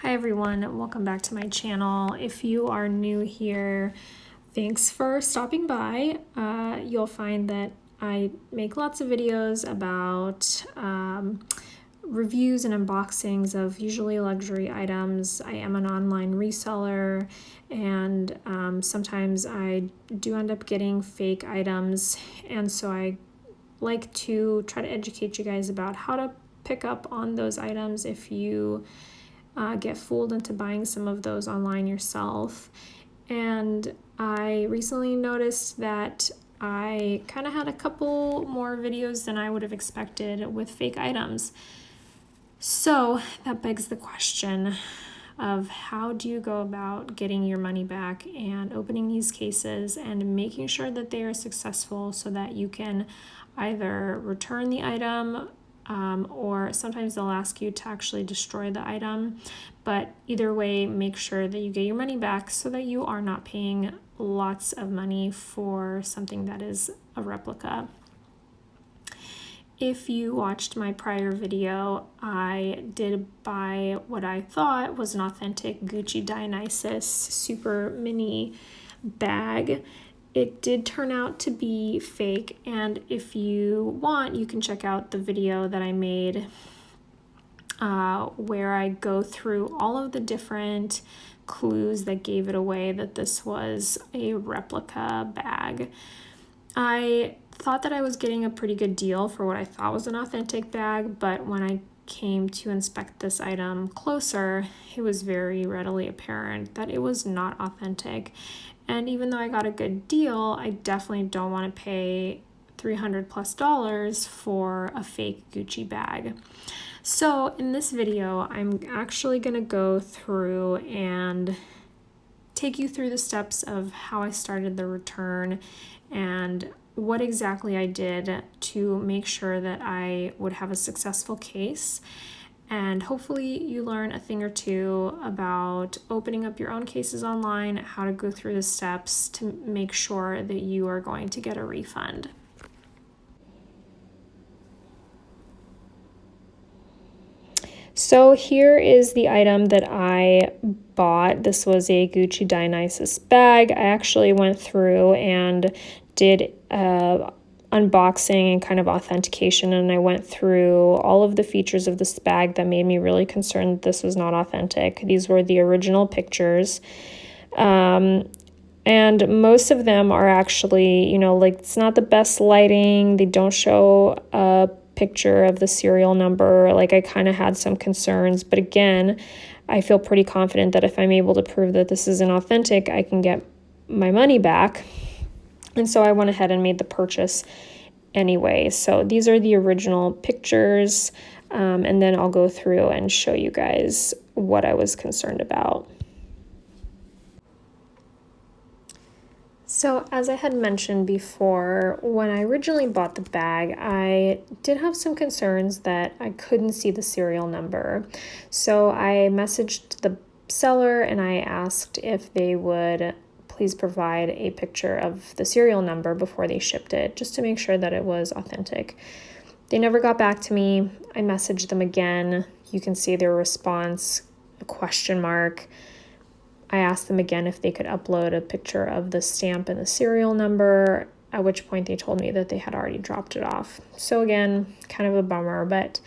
Hi everyone, welcome back to my channel. If you are new here, thanks for stopping by. You'll find that I make lots of videos about reviews and unboxings of usually luxury items. I am an online reseller, and sometimes I do end up getting fake items, and so I like to try to educate you guys about how to pick up on those items if you get fooled into buying some of those online yourself. And I recently noticed that I kind of had a couple more videos than I would have expected with fake items. So that begs the question of how do you go about getting your money back and opening these cases and making sure that they are successful so that you can either return the item or sometimes they'll ask you to actually destroy the item. But either way, make sure that you get your money back so that you are not paying lots of money for something that is a replica. If you watched my prior video, I did buy what I thought was an authentic Gucci Dionysus super mini bag. It did turn out to be fake, and if you want, you can check out the video that I made where I go through all of the different clues that gave it away that this was a replica bag. I thought that I was getting a pretty good deal for what I thought was an authentic bag, but when I came to inspect this item closer, it was very readily apparent that it was not authentic. And even though I got a good deal, I definitely don't want to pay $300+ for a fake Gucci bag. So in this video, I'm actually going to go through and take you through the steps of how I started the return and what exactly I did to make sure that I would have a successful case. And hopefully you learn a thing or two about opening up your own cases online, how to go through the steps to make sure that you are going to get a refund. So here is the item that I bought. This was a Gucci Dionysus bag. I actually went through and did unboxing and kind of authentication, and I went through all of the features of this bag that made me really concerned that this was not authentic. These were the original pictures. And most of them are actually, like it's not the best lighting. They don't show a picture of the serial number. Like I kind of had some concerns, but again, I feel pretty confident that if I'm able to prove that this isn't authentic, I can get my money back. And so I went ahead and made the purchase anyway. So these are the original pictures, and then I'll go through and show you guys what I was concerned about. So as I had mentioned before, when I originally bought the bag, I did have some concerns that I couldn't see the serial number. So I messaged the seller and I asked if they would please provide a picture of the serial number before they shipped it, just to make sure that it was authentic. They never got back to me. I messaged them again. You can see their response, a question mark. I asked them again if they could upload a picture of the stamp and the serial number, at which point they told me that they had already dropped it off. So again, kind of a bummer, but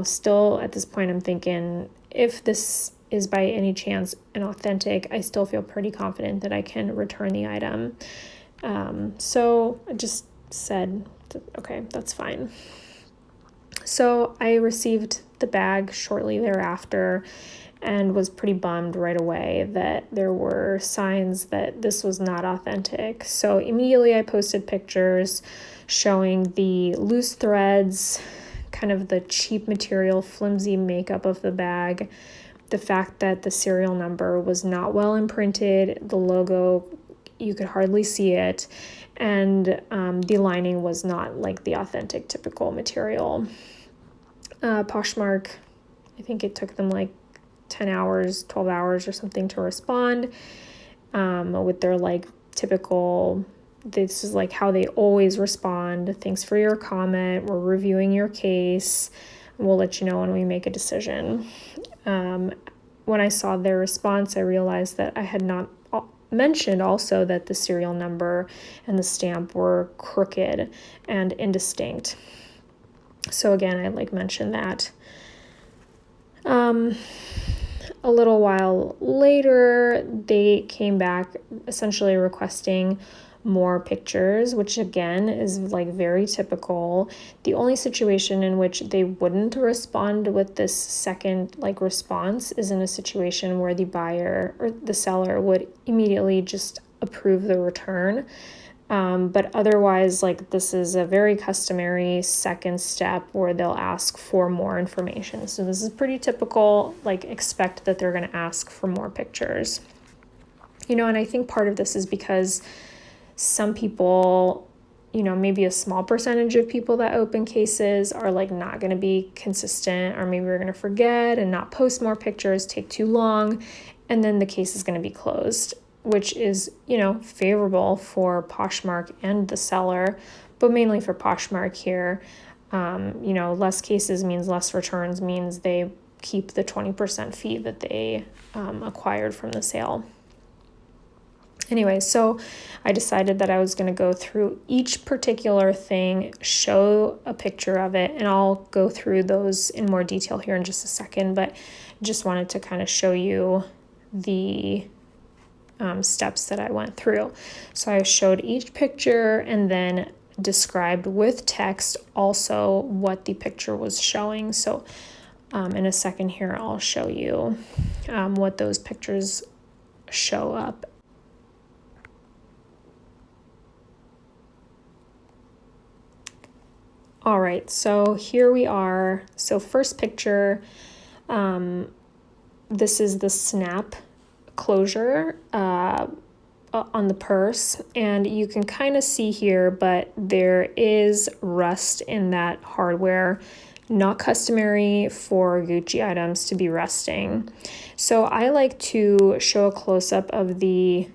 still at this point I'm thinking if this is by any chance inauthentic, I still feel pretty confident that I can return the item. So I just said, okay, that's fine. So I received the bag shortly thereafter and was pretty bummed right away that there were signs that this was not authentic. So immediately I posted pictures showing the loose threads, kind of the cheap material, flimsy makeup of the bag, the fact that the serial number was not well imprinted, the logo, you could hardly see it, and the lining was not like the authentic typical material. Poshmark, I think it took them like 10 hours, 12 hours or something to respond with their like typical, this is like how they always respond. Thanks for your comment. We're reviewing your case. We'll let you know when we make a decision. When I saw their response, I realized that I had not mentioned also that the serial number and the stamp were crooked and indistinct. So again, I mentioned that. A little while later, they came back essentially requesting more pictures, which again is very typical. The only situation in which they wouldn't respond with this second response is in a situation where the buyer or the seller would immediately just approve the return. But otherwise, this is a very customary second step where they'll ask for more information. So this is pretty typical, expect that they're going to ask for more pictures. And I think part of this is because some people, maybe a small percentage of people that open cases are not going to be consistent, or maybe we're going to forget and not post more pictures, take too long, and then the case is going to be closed, which is, favorable for Poshmark and the seller, but mainly for Poshmark here. Less cases means less returns, means they keep the 20% fee that they acquired from the sale. Anyway, so I decided that I was going to go through each particular thing, show a picture of it, and I'll go through those in more detail here in just a second, but just wanted to kind of show you the steps that I went through. So I showed each picture and then described with text also what the picture was showing. So in a second here, I'll show you what those pictures show up. All right, so here we are. So first picture, this is the snap closure on the purse, and you can kind of see here, but there is rust in that hardware. Not customary for Gucci items to be rusting. So I like to show a close-up of the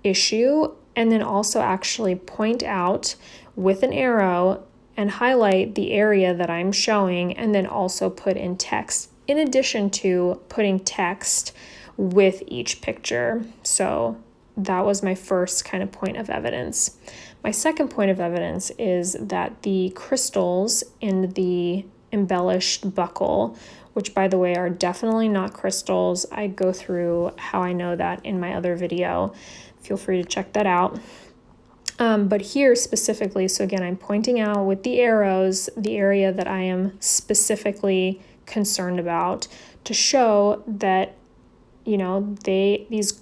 issue and then also actually point out with an arrow and highlight the area that I'm showing, and then also put in text in addition to putting text with each picture. So that was my first kind of point of evidence. My second point of evidence is that the crystals in the embellished buckle, which by the way are definitely not crystals, I go through how I know that in my other video. Feel free to check that out. But here specifically, so again, I'm pointing out with the arrows the area that I am specifically concerned about to show that, these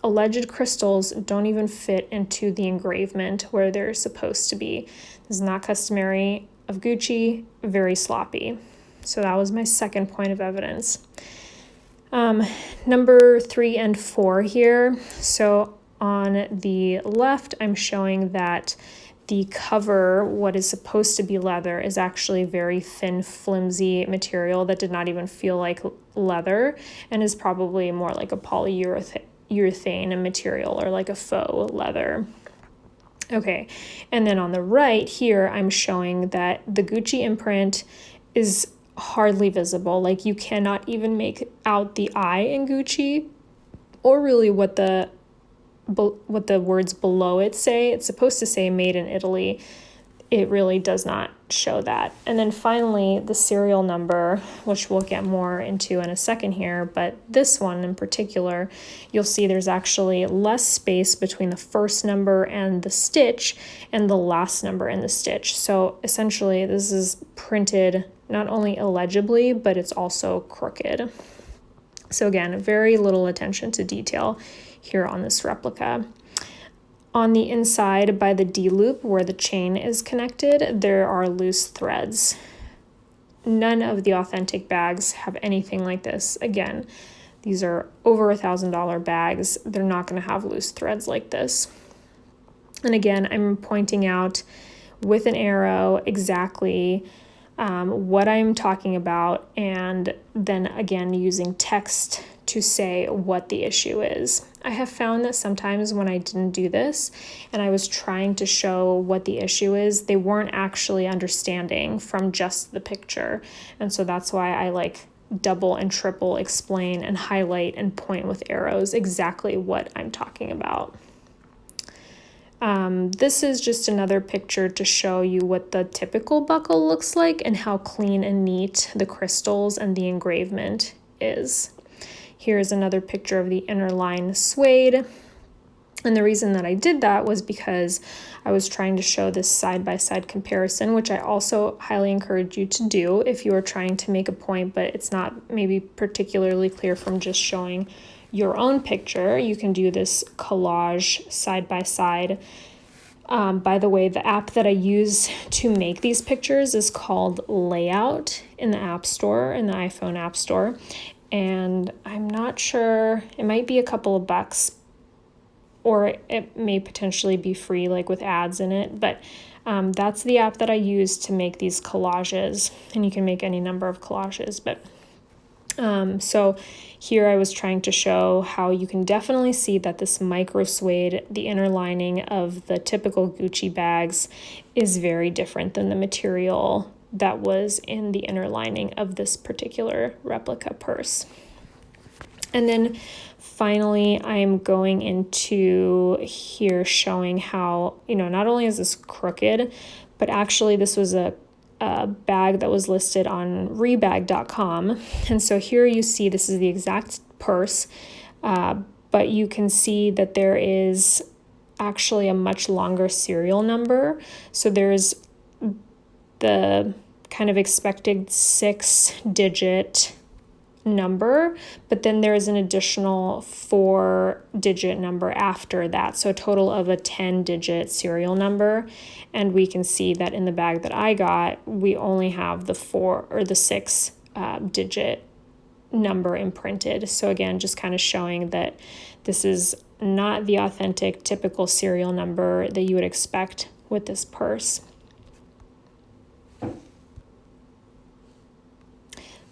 alleged crystals don't even fit into the engravement where they're supposed to be. This is not customary of Gucci, very sloppy. So that was my second point of evidence. Number 3 and 4 here. So on the left, I'm showing that the cover, what is supposed to be leather, is actually very thin, flimsy material that did not even feel like leather and is probably more like a polyurethane material or like a faux leather. Okay, and then on the right here, I'm showing that the Gucci imprint is hardly visible. You cannot even make out the I in Gucci, or really what the words below it say. It's supposed to say made in Italy. It really does not show that. And then finally, the serial number, which we'll get more into in a second here, but this one in particular, you'll see there's actually less space between the first number and the stitch and the last number in the stitch. So essentially, this is printed not only illegibly, but it's also crooked. So again, very little attention to detail here on this replica. On the inside by the D-loop where the chain is connected, there are loose threads. None of the authentic bags have anything like this. Again, these are over $1,000 bags. They're not going to have loose threads like this. And again, I'm pointing out with an arrow exactly what I'm talking about, and then again using text to say what the issue is. I have found that sometimes when I didn't do this and I was trying to show what the issue is, they weren't actually understanding from just the picture. And so that's why I like double and triple explain and highlight and point with arrows exactly what I'm talking about. This is just another picture to show you what the typical buckle looks like and how clean and neat the crystals and the engravement is. Here's another picture of the inner line suede. And the reason that I did that was because I was trying to show this side-by-side comparison, which I also highly encourage you to do if you are trying to make a point, but it's not maybe particularly clear from just showing your own picture. You can do this collage side-by-side. By the way, the app that I use to make these pictures is called Layout in the App Store, in the iPhone App Store. And I'm not sure, it might be a couple of bucks, or it may potentially be free, like with ads in it. But that's the app that I use to make these collages. And you can make any number of collages. But so here I was trying to show how you can definitely see that this micro suede, the inner lining of the typical Gucci bags, is very different than the material that was in the inner lining of this particular replica purse. And then finally, I'm going into here showing how, not only is this crooked, but actually this was a bag that was listed on rebag.com. And so here you see this is the exact purse, but you can see that there is actually a much longer serial number. So there's the kind of expected 6-digit number, but then there's an additional 4-digit number after that, so a total of a 10-digit serial number. And we can see that in the bag that I got, we only have the 4 or the 6-digit number imprinted. So again, just kind of showing that this is not the authentic typical serial number that you would expect with this purse.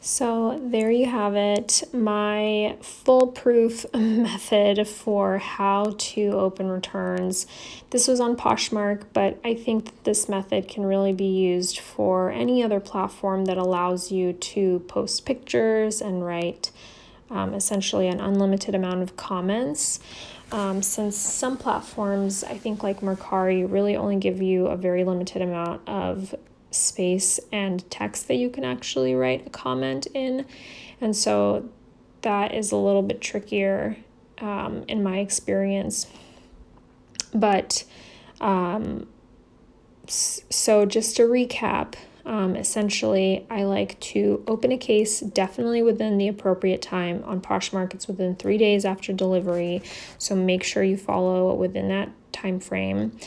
So there you have it, my foolproof method for how to open returns. This was on Poshmark, but I think that this method can really be used for any other platform that allows you to post pictures and write essentially an unlimited amount of comments. Since some platforms, I think like Mercari, really only give you a very limited amount of space and text that you can actually write a comment in, and so that is a little bit trickier in my experience. But so just to recap, essentially I like to open a case definitely within the appropriate time. On Poshmark it's within 3 days after delivery, so make sure you follow within that time frame.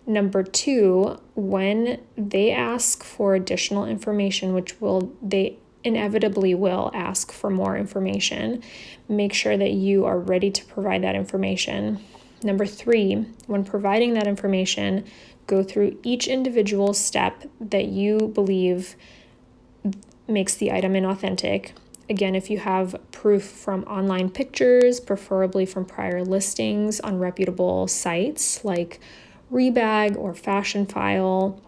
Number 2, when they ask for additional information, which they inevitably will ask for more information, make sure that you are ready to provide that information. Number 3, when providing that information, go through each individual step that you believe makes the item inauthentic. Again, if you have proof from online pictures, preferably from prior listings on reputable sites like Rebag or Fashion File.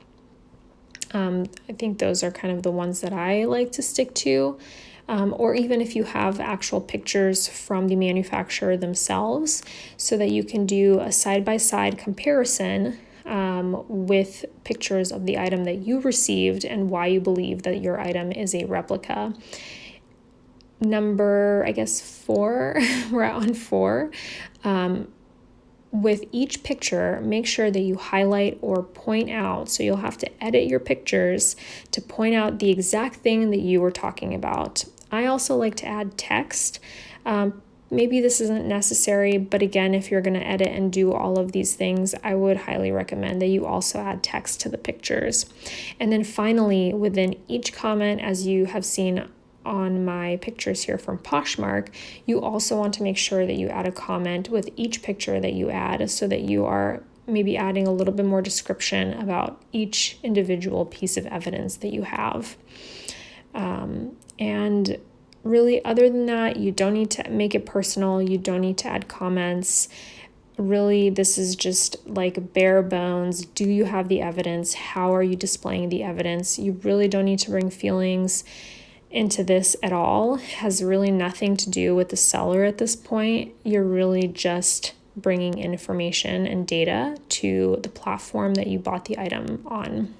I think those are kind of the ones that I like to stick to. Or even if you have actual pictures from the manufacturer themselves, so that you can do a side-by-side comparison with pictures of the item that you received and why you believe that your item is a replica. Number, 4, we're on 4. With each picture, make sure that you highlight or point out. So you'll have to edit your pictures to point out the exact thing that you were talking about. I also like to add text. Maybe this isn't necessary, but again, if you're going to edit and do all of these things, I would highly recommend that you also add text to the pictures. And then finally, within each comment, as you have seen on my pictures here from Poshmark, you also want to make sure that you add a comment with each picture that you add, so that you are maybe adding a little bit more description about each individual piece of evidence that you have. And really, other than that, you don't need to make it personal. You don't need to add comments. Really, this is just like bare bones. Do you have the evidence? How are you displaying the evidence? You really don't need to bring feelings into this at all. It has really nothing to do with the seller at this point. You're really just bringing information and data to the platform that you bought the item on.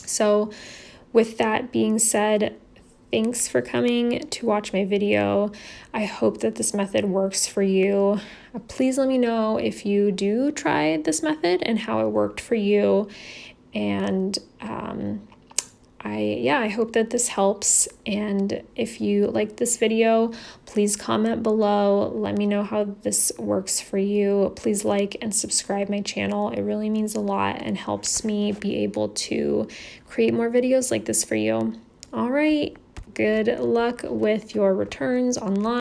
So with that being said, thanks for coming to watch my video. I hope that this method works for you. Please let me know if you do try this method and how it worked for you. And I hope that this helps. And if you like this video, please comment below. Let me know how this works for you. Please like and subscribe my channel. It really means a lot and helps me be able to create more videos like this for you. All right. Good luck with your returns online.